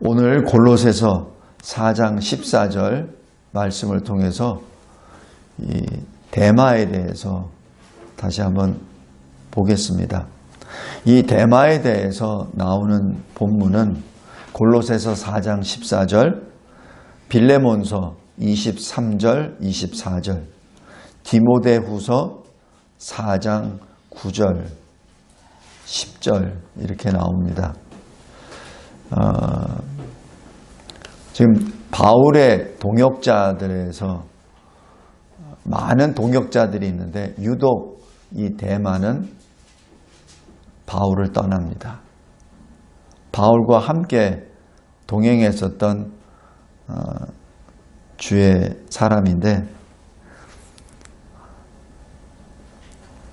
오늘 골로새서 4장 14절 말씀을 통해서 이 데마에 대해서 다시 한번 보겠습니다. 이 데마에 대해서 나오는 본문은 골로새서 4장 14절, 빌레몬서 23절, 24절, 디모데후서 4장 9절, 10절 이렇게 나옵니다. 지금 바울의 동역자들에서 많은 동역자들이 있는데 유독 이 데마는 바울을 떠납니다. 바울과 함께 동행했었던 주의 사람인데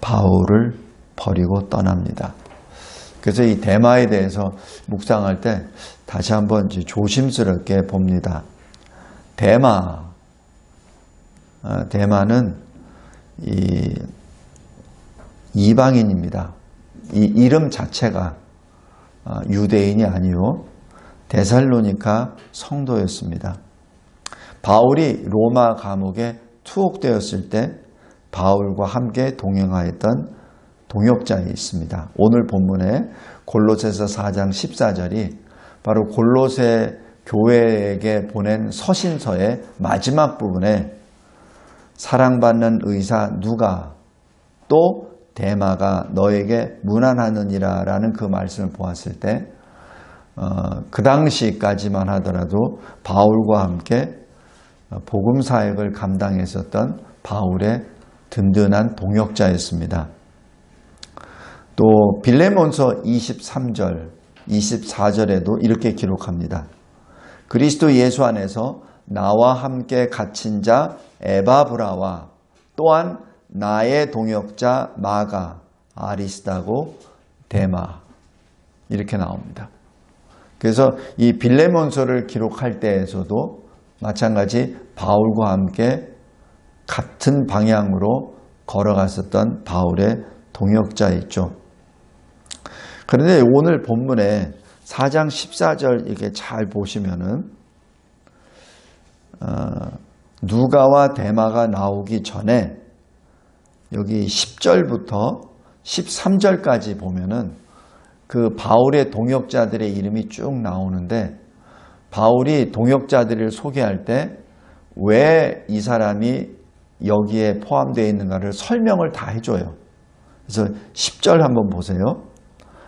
바울을 버리고 떠납니다. 그래서 이 데마에 대해서 묵상할 때 다시 한번 조심스럽게 봅니다. 데마는 이방인입니다. 이 이름 자체가 유대인이 아니요 데살로니가 성도였습니다. 바울이 로마 감옥에 투옥되었을 때 바울과 함께 동행하였던 동역자에 있습니다. 오늘 본문에 골로새서 4장 14절이 바로 골로새 교회에게 보낸 서신서의 마지막 부분에 사랑받는 의사 누가 또 데마가 너에게 문안하느니라 라는 그 말씀을 보았을 때 그 당시까지만 하더라도 바울과 함께 복음 사역을 감당했었던 바울의 든든한 동역자였습니다. 또 빌레몬서 23절, 24절에도 이렇게 기록합니다. 그리스도 예수 안에서 나와 함께 갇힌 자 에바브라와 또한 나의 동역자 마가, 아리스다고, 데마 이렇게 나옵니다. 그래서 이 빌레몬서를 기록할 때에서도 마찬가지 바울과 함께 같은 방향으로 걸어갔었던 바울의 동역자였죠. 그런데 오늘 본문에 4장 14절 이렇게 잘 보시면은 누가와 데마가 나오기 전에 여기 10절부터 13절까지 보면은 그 바울의 동역자들의 이름이 쭉 나오는데 바울이 동역자들을 소개할 때 왜 이 사람이 여기에 포함되어 있는가를 설명을 다 해줘요. 그래서 10절 한번 보세요.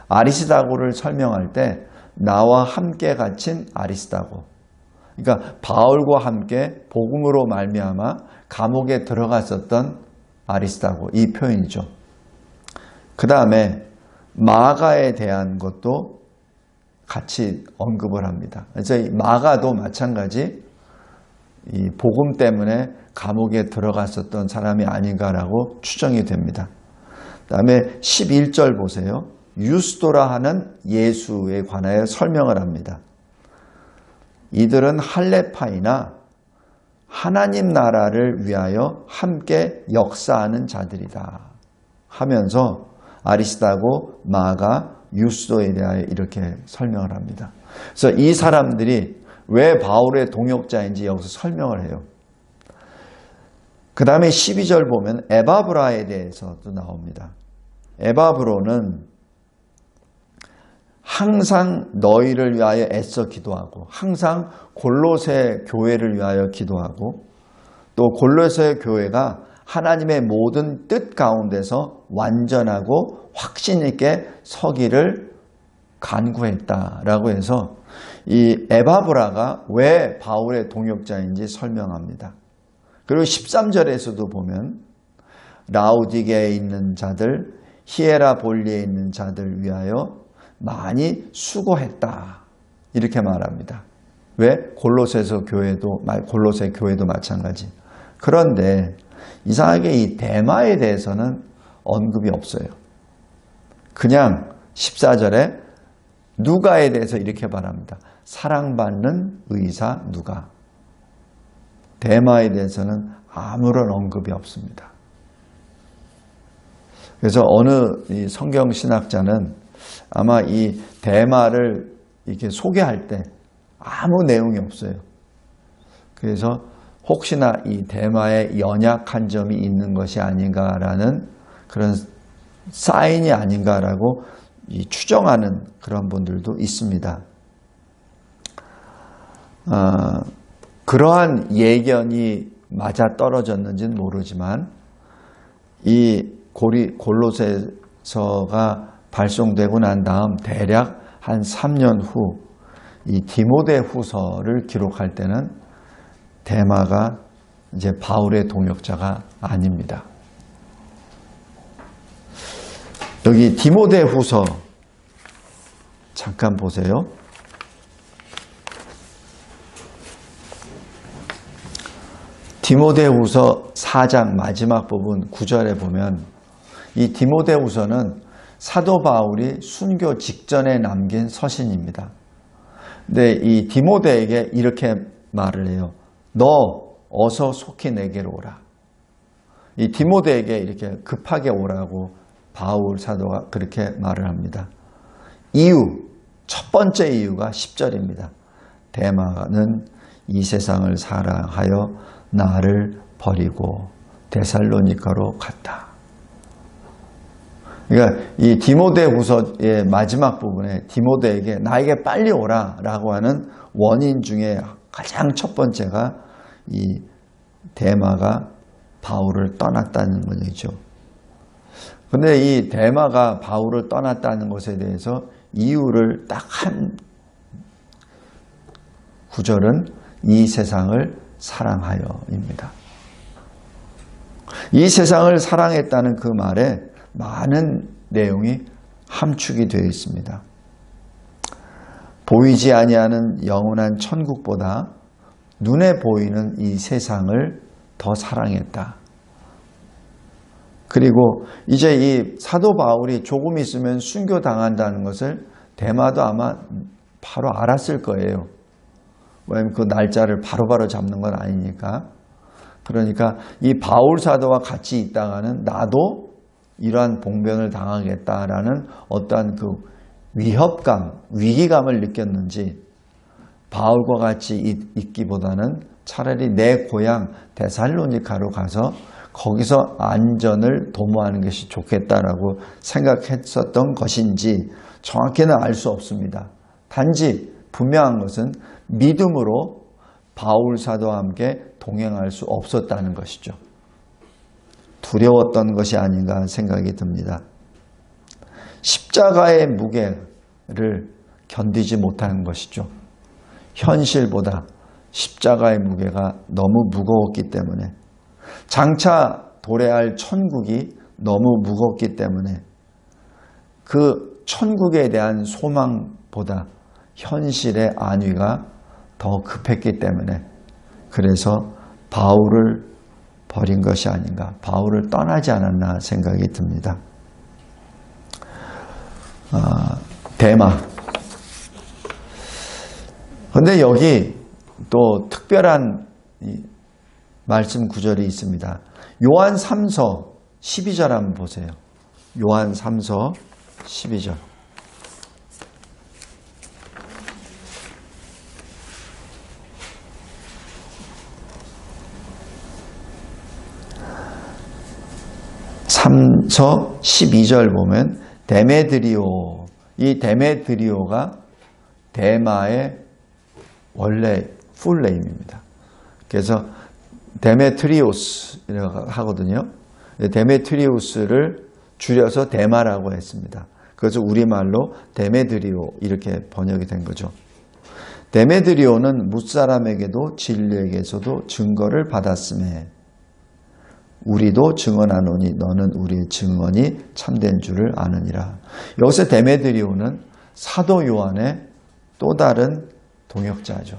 아리스다고를 설명할 때 나와 함께 갇힌 아리스다고. 그러니까 바울과 함께 복음으로 말미암아 감옥에 들어갔었던 아리스다고 이 표현이죠. 그 다음에 마가에 대한 것도 같이 언급을 합니다. 그래서 이 마가도 마찬가지 이 복음 때문에 감옥에 들어갔었던 사람이 아닌가라고 추정이 됩니다. 그 다음에 11절 보세요. 유스도라 하는 예수에 관하여 설명을 합니다. 이들은 할레파이나 하나님 나라를 위하여 함께 역사하는 자들이다 하면서 아리스다고, 마가, 유스도에 대하여 이렇게 설명을 합니다. 그래서 이 사람들이 왜 바울의 동역자인지 여기서 설명을 해요. 그 다음에 12절 보면 에바브라에 대해서도 나옵니다. 에바브로는 항상 너희를 위하여 애써 기도하고 항상 골로새 교회를 위하여 기도하고 또 골로새 교회가 하나님의 모든 뜻 가운데서 완전하고 확신 있게 서기를 간구했다라고 해서 이 에바브라가 왜 바울의 동역자인지 설명합니다. 그리고 13절에서도 보면 라우디게에 있는 자들, 히에라볼리에 있는 자들 위하여 많이 수고했다 이렇게 말합니다. 왜? 골로새 교회도 마찬가지. 그런데 이상하게 이 데마에 대해서는 언급이 없어요. 그냥 14절에 누가에 대해서 이렇게 말합니다. 사랑받는 의사 누가. 데마에 대해서는 아무런 언급이 없습니다. 그래서 어느 이 성경 신학자는 아마 이 데마를 이렇게 소개할 때 아무 내용이 없어요. 그래서 혹시나 이 대마에 연약한 점이 있는 것이 아닌가라는 그런 사인이 아닌가라고 추정하는 그런 분들도 있습니다. 그러한 예견이 맞아 떨어졌는지는 모르지만 이 골로새서가 발송되고 난 다음 대략 한 3년 후 이 디모데후서를 기록할 때는 대마가 이제 바울의 동역자가 아닙니다. 여기 디모데후서 잠깐 보세요. 디모데후서 4장 마지막 부분 9절에 보면 이 디모데후서는 사도 바울이 순교 직전에 남긴 서신입니다. 근데 이 디모데에게 이렇게 말을 해요. 너 어서 속히 내게로 오라. 이 디모데에게 이렇게 급하게 오라고 바울 사도가 그렇게 말을 합니다. 첫 번째 이유가 10절입니다. 대마는 이 세상을 사랑하여 나를 버리고 데살로니가로 갔다. 그러니까 이 디모데후서의 마지막 부분에 디모데에게 나에게 빨리 오라라고 하는 원인 중에 가장 첫 번째가 이 대마가 바울을 떠났다는 것이죠. 그런데 이 대마가 바울을 떠났다는 것에 대해서 이유를 딱 한 구절은 이 세상을 사랑하여입니다. 이 세상을 사랑했다는 그 말에 많은 내용이 함축이 되어 있습니다. 보이지 아니하는 영원한 천국보다 눈에 보이는 이 세상을 더 사랑했다. 그리고 이제 이 사도 바울이 조금 있으면 순교당한다는 것을 대마도 아마 바로 알았을 거예요. 왜냐하면 그 날짜를 바로바로 잡는 건 아니니까. 그러니까 이 바울 사도와 같이 있다가는 나도 이러한 봉변을 당하겠다라는 어떠한 그 위협감, 위기감을 느꼈는지 바울과 같이 있기보다는 차라리 내 고향 데살로니가로 가서 거기서 안전을 도모하는 것이 좋겠다라고 생각했었던 것인지 정확히는 알 수 없습니다. 단지 분명한 것은 믿음으로 바울 사도와 함께 동행할 수 없었다는 것이죠. 두려웠던 것이 아닌가 생각이 듭니다. 십자가의 무게를 견디지 못하는 것이죠. 현실보다 십자가의 무게가 너무 무거웠기 때문에 장차 도래할 천국이 너무 무겁기 때문에 그 천국에 대한 소망보다 현실의 안위가 더 급했기 때문에 그래서 바울을 버린 것이 아닌가, 바울을 떠나지 않았나 생각이 듭니다. 대마. 그런데 여기 또 특별한 말씀 구절이 있습니다. 요한 3서 12절 한번 보세요. 요한 3서 12절. 서 12절 보면 데메드리오, 이 데메드리오가 대마의 원래 풀네임입니다. 그래서 데메트리오스라고 하거든요. 데메트리오스를 줄여서 대마라고 했습니다. 그래서 우리말로 데메드리오 이렇게 번역이 된 거죠. 데메드리오는 뭇사람에게도 진리에게서도 증거를 받았음에 우리도 증언하노니 너는 우리의 증언이 참된 줄을 아느니라. 여기서 데메드리오는 사도 요한의 또 다른 동역자죠.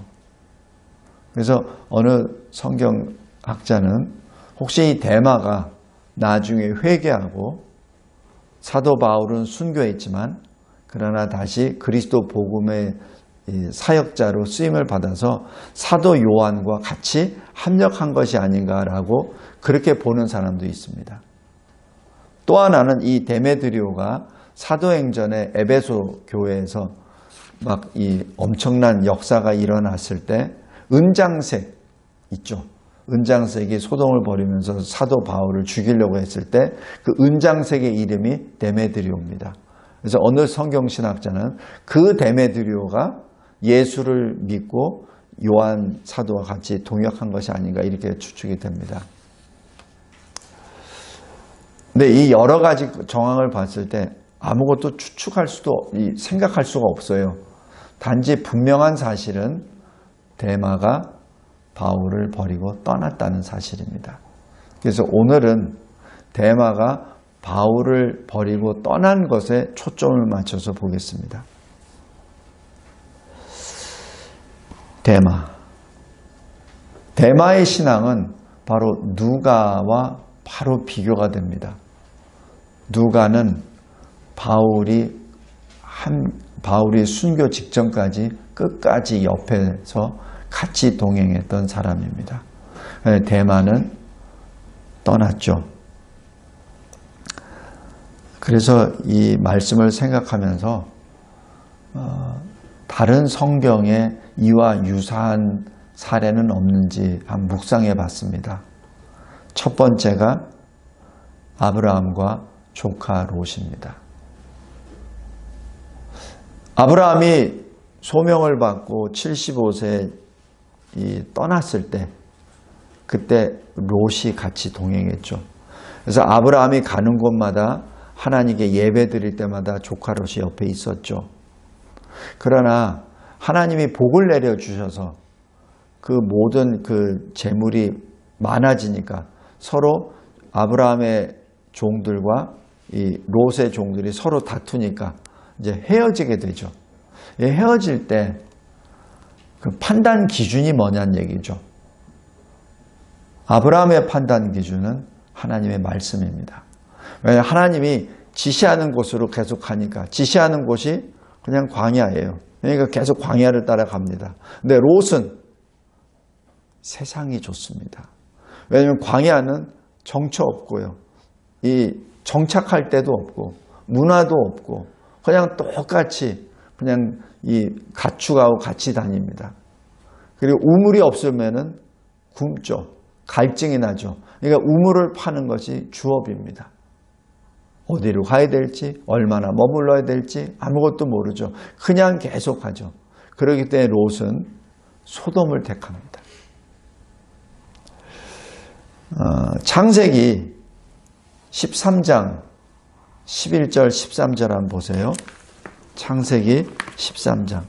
그래서 어느 성경학자는 혹시 이 대마가 나중에 회개하고 사도 바울은 순교했지만 그러나 다시 그리스도 복음의 사역자로 쓰임을 받아서 사도 요한과 같이 합력한 것이 아닌가라고 그렇게 보는 사람도 있습니다. 또 하나는 이 데메드리오가 사도행전의 에베소 교회에서 막 이 엄청난 역사가 일어났을 때 은장색 있죠. 은장색이 소동을 벌이면서 사도 바울을 죽이려고 했을 때 그 은장색의 이름이 데메드리오입니다. 그래서 어느 성경신학자는 그 데메드리오가 예수를 믿고 요한 사도와 같이 동역한 것이 아닌가 이렇게 추측이 됩니다. 근데 이 여러 가지 정황을 봤을 때 아무것도 추측할 수도 생각할 수가 없어요. 단지 분명한 사실은 데마가 바울을 버리고 떠났다는 사실입니다. 그래서 오늘은 데마가 바울을 버리고 떠난 것에 초점을 맞춰서 보겠습니다. 데마의 신앙은 바로 누가와 바로 비교가 됩니다. 누가는 바울이 순교 직전까지 끝까지 옆에서 같이 동행했던 사람입니다. 데마는 떠났죠. 그래서 이 말씀을 생각하면서 다른 성경에 이와 유사한 사례는 없는지 한번 묵상해 봤습니다. 첫 번째가 아브라함과 조카 롯입니다. 아브라함이 소명을 받고 75세에 떠났을 때 그때 롯이 같이 동행했죠. 그래서 아브라함이 가는 곳마다 하나님께 예배 드릴 때마다 조카 롯이 옆에 있었죠. 그러나 하나님이 복을 내려주셔서 그 모든 그 재물이 많아지니까 서로 아브라함의 종들과 이 롯의 종들이 서로 다투니까 이제 헤어지게 되죠. 헤어질 때 그 판단 기준이 뭐냐는 얘기죠. 아브라함의 판단 기준은 하나님의 말씀입니다. 왜냐하면 하나님이 지시하는 곳으로 계속 가니까 지시하는 곳이 그냥 광야예요. 그러니까 계속 광야를 따라갑니다. 근데 롯은 세상이 좋습니다. 왜냐하면 광야는 정처 없고요. 이 정착할 데도 없고 문화도 없고 그냥 똑같이 그냥 이 가축하고 같이 다닙니다. 그리고 우물이 없으면은 굶죠. 갈증이 나죠. 그러니까 우물을 파는 것이 주업입니다. 어디로 가야 될지, 얼마나 머물러야 될지 아무것도 모르죠. 그냥 계속하죠. 그렇기 때문에 롯은 소돔을 택합니다. 창세기 13장 11절 13절 한번 보세요. 창세기 13장.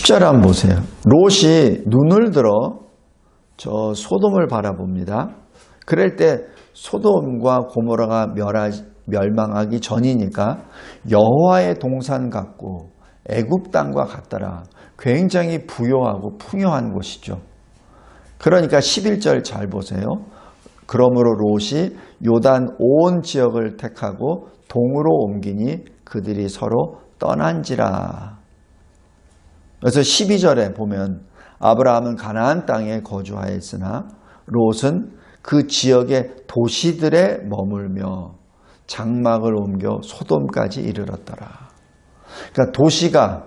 절 한번 보세요. 롯이 눈을 들어 저 소돔을 바라봅니다. 그럴 때 소돔과 고모라가 멸망하기 전이니까 여호와의 동산 같고 애굽 땅과 같더라. 굉장히 부요하고 풍요한 곳이죠. 그러니까 11절 잘 보세요. 그러므로 롯이 요단 온 지역을 택하고 동으로 옮기니 그들이 서로 떠난지라. 그래서 12절에 보면 아브라함은 가나안 땅에 거주하였으나 롯은 그 지역의 도시들에 머물며 장막을 옮겨 소돔까지 이르렀더라. 그러니까 도시가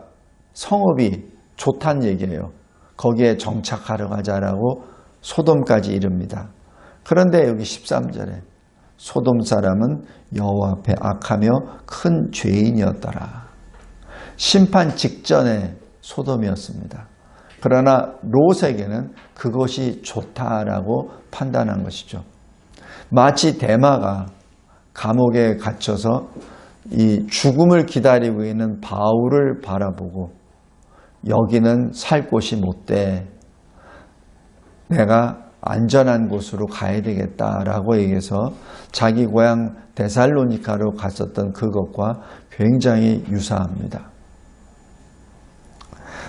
성읍이 좋다는 얘기예요. 거기에 정착하러 가자라고 소돔까지 이릅니다. 그런데 여기 13절에 소돔 사람은 여호와 앞에 악하며 큰 죄인이었더라. 심판 직전에 소돔이었습니다. 그러나 롯에게는 그것이 좋다라고 판단한 것이죠. 마치 데마가 감옥에 갇혀서 이 죽음을 기다리고 있는 바울을 바라보고 여기는 살 곳이 못 돼. 내가 안전한 곳으로 가야 되겠다라고 얘기해서 자기 고향 데살로니카로 갔었던 그것과 굉장히 유사합니다.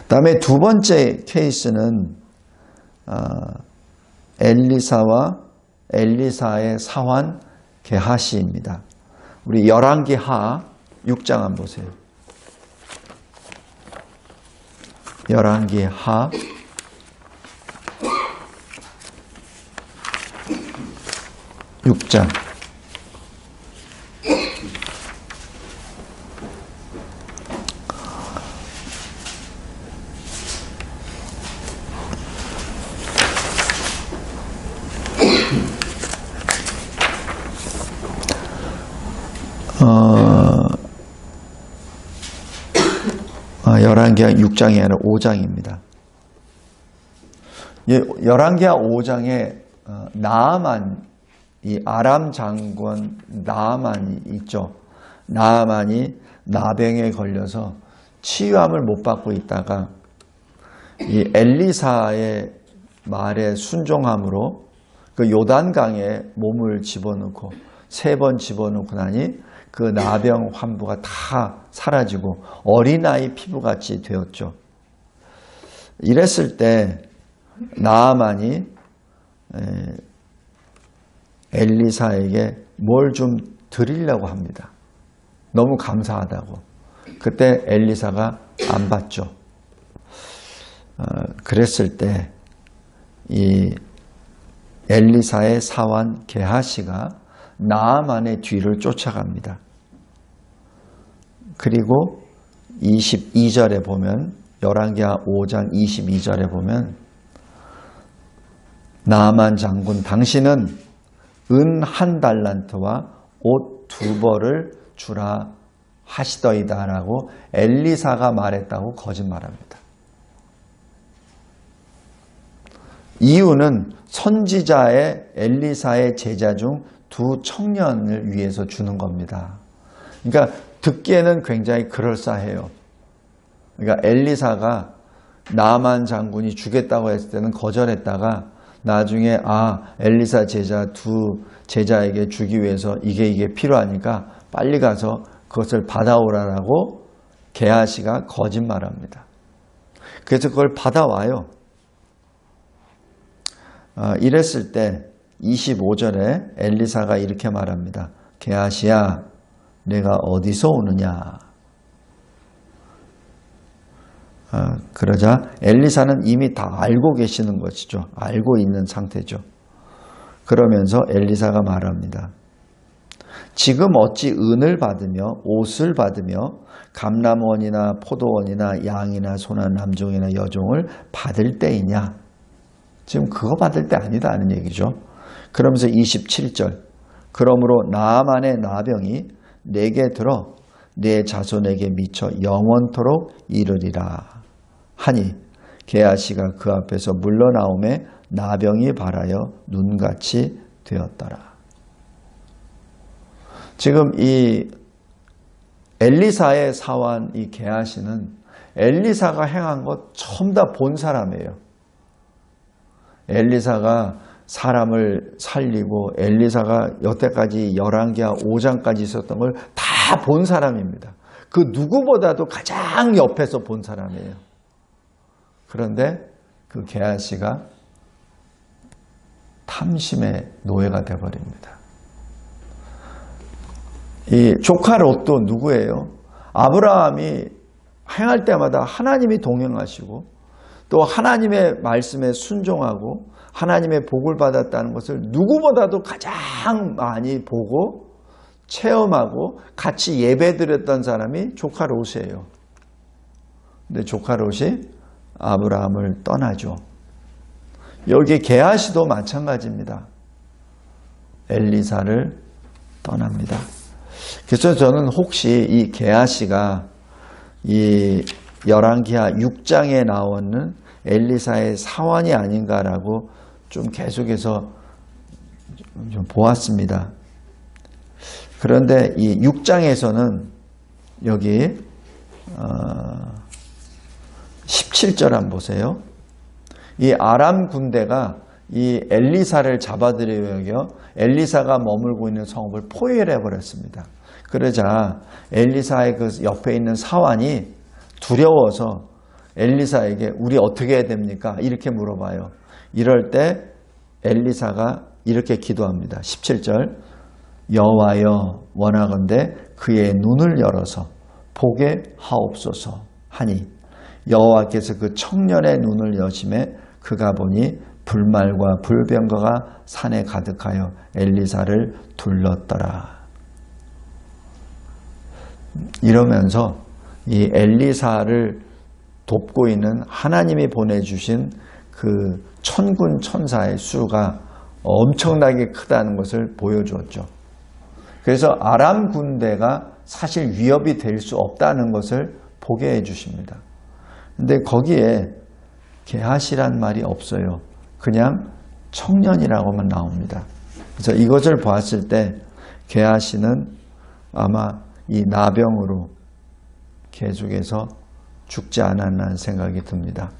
다음에 두 번째 케이스는 엘리사와 엘리사의 사환 게하시입니다. 우리 열왕기하 6장 한번 보세요. 열왕기하 6장. 열왕기하 6장이 아니라 5장입니다. 열왕기하 5장에 나아만, 이 아람 장군 나아만이 있죠. 나아만이 나병에 걸려서 치유함을 못 받고 있다가 이 엘리사의 말에 순종함으로 그 요단강에 몸을 집어넣고 3번 집어넣고 나니 그 나병 환부가 다 사라지고 어린아이 피부같이 되었죠. 이랬을 때 나아만이 엘리사에게 뭘 좀 드리려고 합니다. 너무 감사하다고. 그때 엘리사가 안 받죠. 그랬을 때 이 엘리사의 사환 게하시가 나아만의 뒤를 쫓아갑니다. 그리고 22절에 보면, 열왕기하 5장 22절에 보면, 나아만 장군, 당신은 은 1달란트와 옷 2벌을 주라 하시더이다 라고 엘리사가 말했다고 거짓말합니다. 이유는 선지자의 엘리사의 제자 중 2 청년을 위해서 주는 겁니다. 그러니까 듣기에는 굉장히 그럴싸해요. 그러니까 엘리사가 나아만 장군이 주겠다고 했을 때는 거절했다가 나중에 엘리사 제자 2 제자에게 주기 위해서 이게 필요하니까 빨리 가서 그것을 받아오라라고 게하시가 거짓말합니다. 그래서 그걸 받아와요. 이랬을 때 25절에 엘리사가 이렇게 말합니다. 게하시야, 내가 어디서 오느냐? 그러자 엘리사는 이미 다 알고 계시는 것이죠. 알고 있는 상태죠. 그러면서 엘리사가 말합니다. 지금 어찌 은을 받으며 옷을 받으며 감람원이나 포도원이나 양이나 소나 남종이나 여종을 받을 때이냐? 지금 그거 받을 때 아니다는 얘기죠. 그러면서 27절, 그러므로 나아만의 나병이 내게 들어 내 자손에게 미쳐 영원토록 이르리라 하니 게하시가 그 앞에서 물러나오매 나병이 발하여 눈같이 되었더라. 지금 이 엘리사의 사환 이 게하시는 엘리사가 행한 것 전부 다 본 사람이에요. 엘리사가 사람을 살리고 엘리사가 여태까지 열왕기하 5장까지 있었던 걸 다 본 사람입니다. 그 누구보다도 가장 옆에서 본 사람이에요. 그런데 그 게하시가 탐심의 노예가 되어버립니다. 이 조카 롯도 누구예요? 아브라함이 행할 때마다 하나님이 동행하시고 또 하나님의 말씀에 순종하고 하나님의 복을 받았다는 것을 누구보다도 가장 많이 보고 체험하고 같이 예배드렸던 사람이 조카 롯이에요. 근데 조카 롯이 아브라함을 떠나죠. 여기 게하시도 마찬가지입니다. 엘리사를 떠납니다. 그래서 저는 혹시 이 게하시가 이 열왕기하 6장에 나오는 엘리사의 사환이 아닌가라고 좀 계속해서 좀 보았습니다. 그런데 이 6장에서는 여기 17절 한번 보세요. 이 아람 군대가 이 엘리사를 잡아들이려 엘리사가 머물고 있는 성읍을 포위해 버렸습니다. 그러자 엘리사의 그 옆에 있는 사환이 두려워서 엘리사에게 우리 어떻게 해야 됩니까? 이렇게 물어봐요. 이럴 때 엘리사가 이렇게 기도합니다. 17절 여호와여 원하건대 그의 눈을 열어서 보게 하옵소서 하니 여호와께서 그 청년의 눈을 여심해 그가 보니 불말과 불병거가 산에 가득하여 엘리사를 둘렀더라. 이러면서 이 엘리사를 돕고 있는 하나님이 보내주신 그 천군 천사의 수가 엄청나게 크다는 것을 보여주었죠. 그래서 아람 군대가 사실 위협이 될 수 없다는 것을 보게 해주십니다. 근데 거기에 게하시란 말이 없어요. 그냥 청년이라고만 나옵니다. 그래서 이것을 보았을 때 게하시는 아마 이 나병으로 계속해서 죽지 않았나 생각이 듭니다.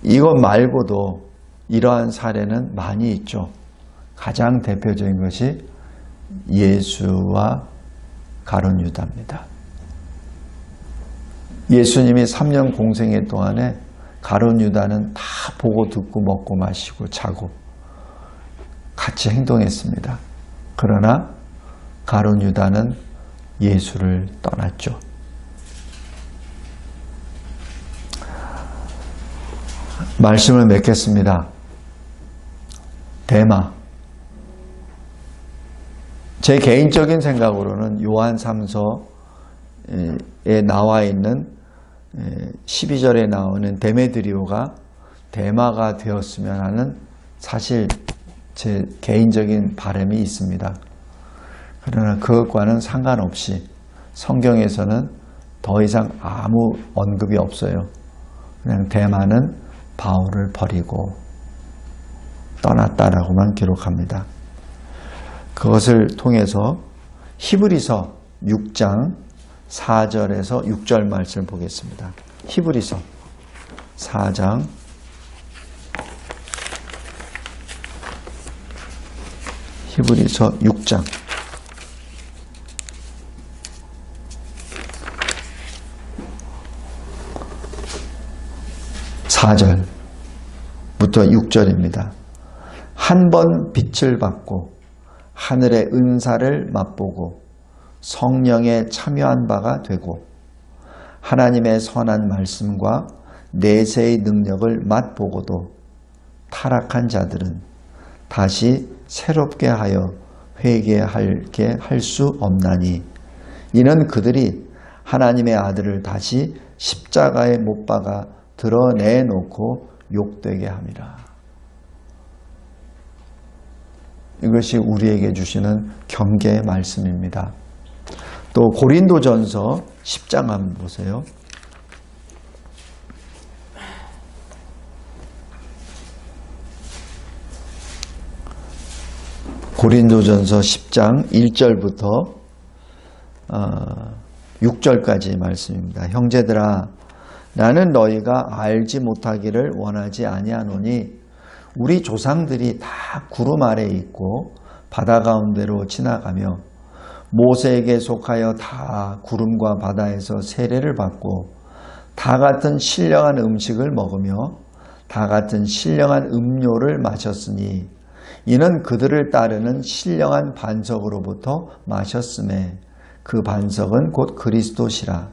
이것 말고도 이러한 사례는 많이 있죠. 가장 대표적인 것이 예수와 가룟 유다입니다. 예수님이 3년 공생애 동안에 가룟 유다는 다 보고 듣고 먹고 마시고 자고 같이 행동했습니다. 그러나 가룟 유다는 예수를 떠났죠. 말씀을 맺겠습니다. 데마. 제 개인적인 생각으로는 요한 3서에 나와 있는 12절에 나오는 데메드리오가 데마가 되었으면 하는 사실 제 개인적인 바람이 있습니다. 그러나 그것과는 상관없이 성경에서는 더 이상 아무 언급이 없어요. 그냥 데마는 바울을 버리고 떠났다라고만 기록합니다. 그것을 통해서 히브리서 6장 4절에서 6절 말씀을 보겠습니다. 히브리서 4장 6장 4절부터 6절입니다. 한 번 빛을 받고 하늘의 은사를 맛보고 성령에 참여한 바가 되고 하나님의 선한 말씀과 내세의 능력을 맛보고도 타락한 자들은 다시 새롭게 하여 회개하게 할 수 없나니 이는 그들이 하나님의 아들을 다시 십자가에 못 박아 드러내놓고 욕되게 함이라. 이것이 우리에게 주시는 경계의 말씀입니다. 또 고린도전서 10장 한번 보세요. 고린도전서 10장 1절부터 6절까지 말씀입니다. 형제들아, 나는 너희가 알지 못하기를 원하지 아니하노니 우리 조상들이 다 구름 아래에 있고 바다 가운데로 지나가며 모세에게 속하여 다 구름과 바다에서 세례를 받고 다 같은 신령한 음식을 먹으며 다 같은 신령한 음료를 마셨으니 이는 그들을 따르는 신령한 반석으로부터 마셨음에 그 반석은 곧 그리스도시라.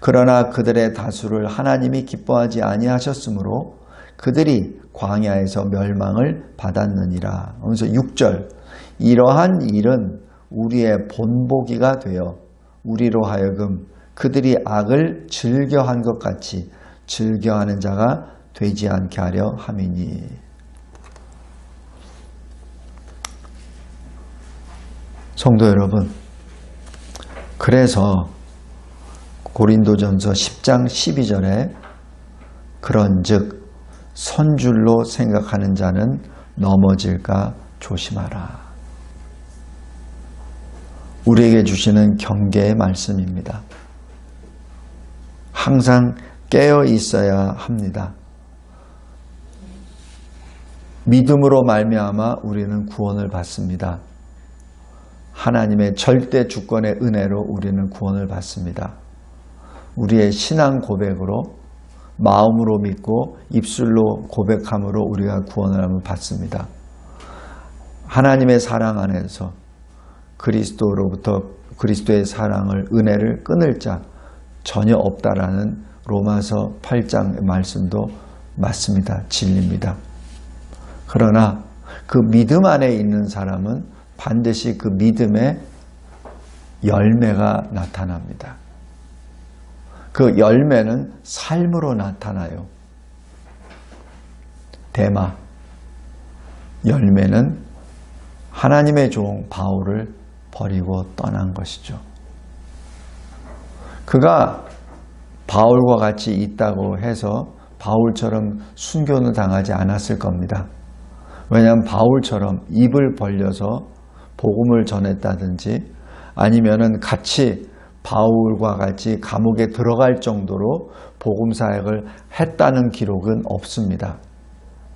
그러나 그들의 다수를 하나님이 기뻐하지 아니하셨으므로 그들이 광야에서 멸망을 받았느니라. 그래서 6절, 이러한 일은 우리의 본보기가 되어 우리로 하여금 그들이 악을 즐겨한 것 같이 즐겨하는 자가 되지 않게 하려 함이니. 성도 여러분, 그래서 고린도전서 10장 12절에 그런즉 선줄로 생각하는 자는 넘어질까 조심하라. 우리에게 주시는 경계의 말씀입니다. 항상 깨어 있어야 합니다. 믿음으로 말미암아 우리는 구원을 받습니다. 하나님의 절대 주권의 은혜로 우리는 구원을 받습니다. 우리의 신앙 고백으로 마음으로 믿고 입술로 고백함으로 우리가 구원을 받습니다. 하나님의 사랑 안에서 그리스도로부터 그리스도의 사랑을 은혜를 끊을 자 전혀 없다라는 로마서 8장의 말씀도 맞습니다. 진리입니다. 그러나 그 믿음 안에 있는 사람은 반드시 그 믿음의 열매가 나타납니다. 그 열매는 삶으로 나타나요. 데마, 열매는 하나님의 종 바울을 버리고 떠난 것이죠. 그가 바울과 같이 있다고 해서 바울처럼 순교는 당하지 않았을 겁니다. 왜냐하면 바울처럼 입을 벌려서 복음을 전했다든지 아니면은 같이 바울과 같이 감옥에 들어갈 정도로 복음 사역을 했다는 기록은 없습니다.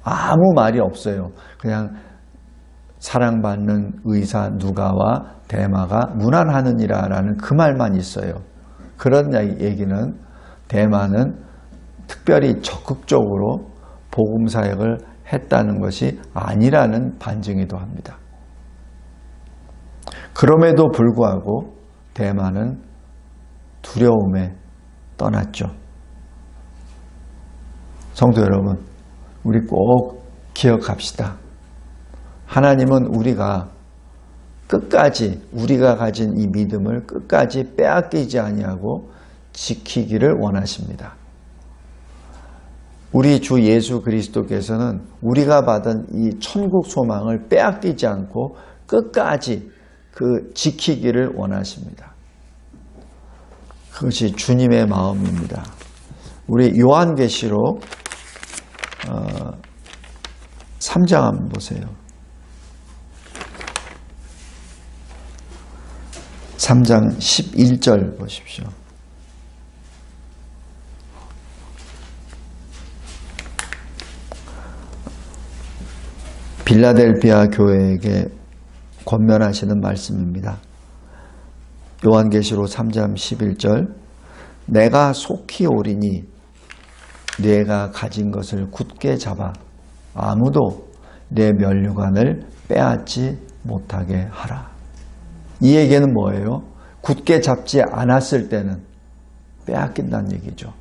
아무 말이 없어요. 그냥 사랑받는 의사 누가와 데마가 무난하느니라라는 그 말만 있어요. 그런 얘기는 데마는 특별히 적극적으로 복음 사역을 했다는 것이 아니라는 반증이기도 합니다. 그럼에도 불구하고 데마는 두려움에 떠났죠. 성도 여러분, 우리 꼭 기억합시다. 하나님은 우리가 끝까지 우리가 가진 이 믿음을 끝까지 빼앗기지 아니하고 지키기를 원하십니다. 우리 주 예수 그리스도께서는 우리가 받은 이 천국 소망을 빼앗기지 않고 끝까지 지키기를 원하십니다. 그것이 주님의 마음입니다. 우리 요한계시록 3장 한번 보세요. 3장 11절 보십시오. 빌라델비아 교회에게 권면하시는 말씀입니다. 요한계시록 3장 11절 내가 속히 오리니 네가 가진 것을 굳게 잡아 아무도 내 면류관을 빼앗지 못하게 하라. 이 얘기는 뭐예요? 굳게 잡지 않았을 때는 빼앗긴다는 얘기죠.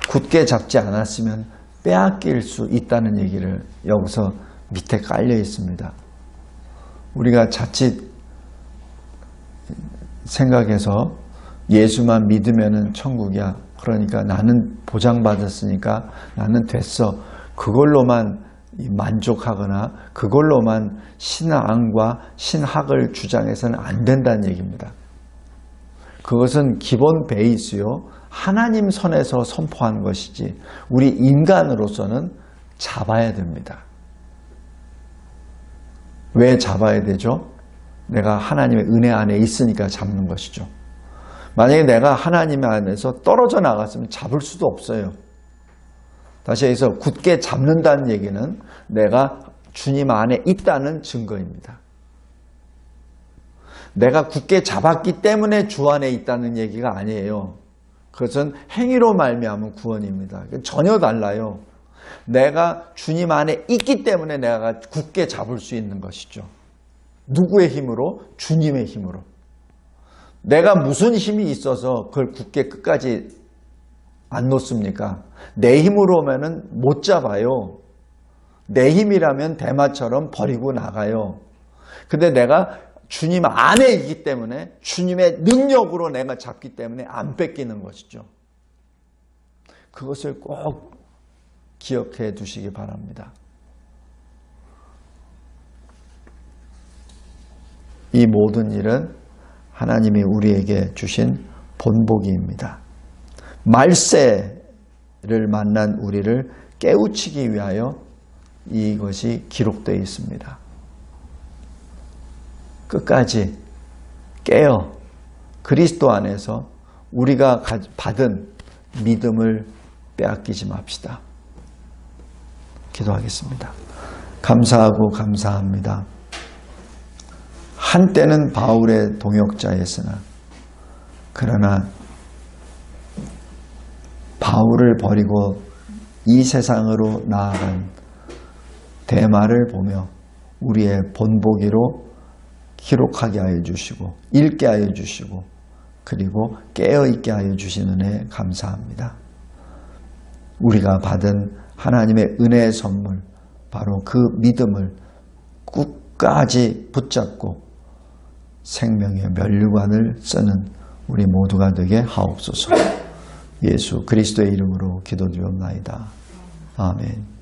굳게 잡지 않았으면 빼앗길 수 있다는 얘기를 여기서 밑에 깔려 있습니다. 우리가 자칫 생각해서 예수만 믿으면 천국이야. 그러니까 나는 보장받았으니까 나는 됐어. 그걸로만 만족하거나 그걸로만 신앙과 신학을 주장해서는 안 된다는 얘기입니다. 그것은 기본 베이스요. 하나님 선에서 선포한 것이지 우리 인간으로서는 잡아야 됩니다. 왜 잡아야 되죠? 내가 하나님의 은혜 안에 있으니까 잡는 것이죠. 만약에 내가 하나님 안에서 떨어져 나갔으면 잡을 수도 없어요. 다시 해서 굳게 잡는다는 얘기는 내가 주님 안에 있다는 증거입니다. 내가 굳게 잡았기 때문에 주 안에 있다는 얘기가 아니에요. 그것은 행위로 말미암은 구원입니다. 전혀 달라요. 내가 주님 안에 있기 때문에 내가 굳게 잡을 수 있는 것이죠. 누구의 힘으로? 주님의 힘으로. 내가 무슨 힘이 있어서 그걸 굳게 끝까지 안 놓습니까? 내 힘으로 오면은 못 잡아요. 내 힘이라면 대마처럼 버리고 나가요. 근데 내가 주님 안에 있기 때문에 주님의 능력으로 내가 잡기 때문에 안 뺏기는 것이죠. 그것을 꼭 기억해 두시기 바랍니다. 이 모든 일은 하나님이 우리에게 주신 본보기입니다. 말세를 만난 우리를 깨우치기 위하여 이것이 기록되어 있습니다. 끝까지 깨어 그리스도 안에서 우리가 받은 믿음을 빼앗기지 맙시다. 기도하겠습니다. 감사하고 감사합니다. 한때는 바울의 동역자였으나 그러나 바울을 버리고 이 세상으로 나아간 데마를 보며 우리의 본보기로 기록하게 하여 주시고 읽게 하여 주시고 그리고 깨어있게 하여 주시는 은혜 감사합니다. 우리가 받은 하나님의 은혜의 선물, 바로 그 믿음을 끝까지 붙잡고 생명의 면류관을 쓰는 우리 모두가 되게 하옵소서. 예수 그리스도의 이름으로 기도드리옵나이다. 아멘.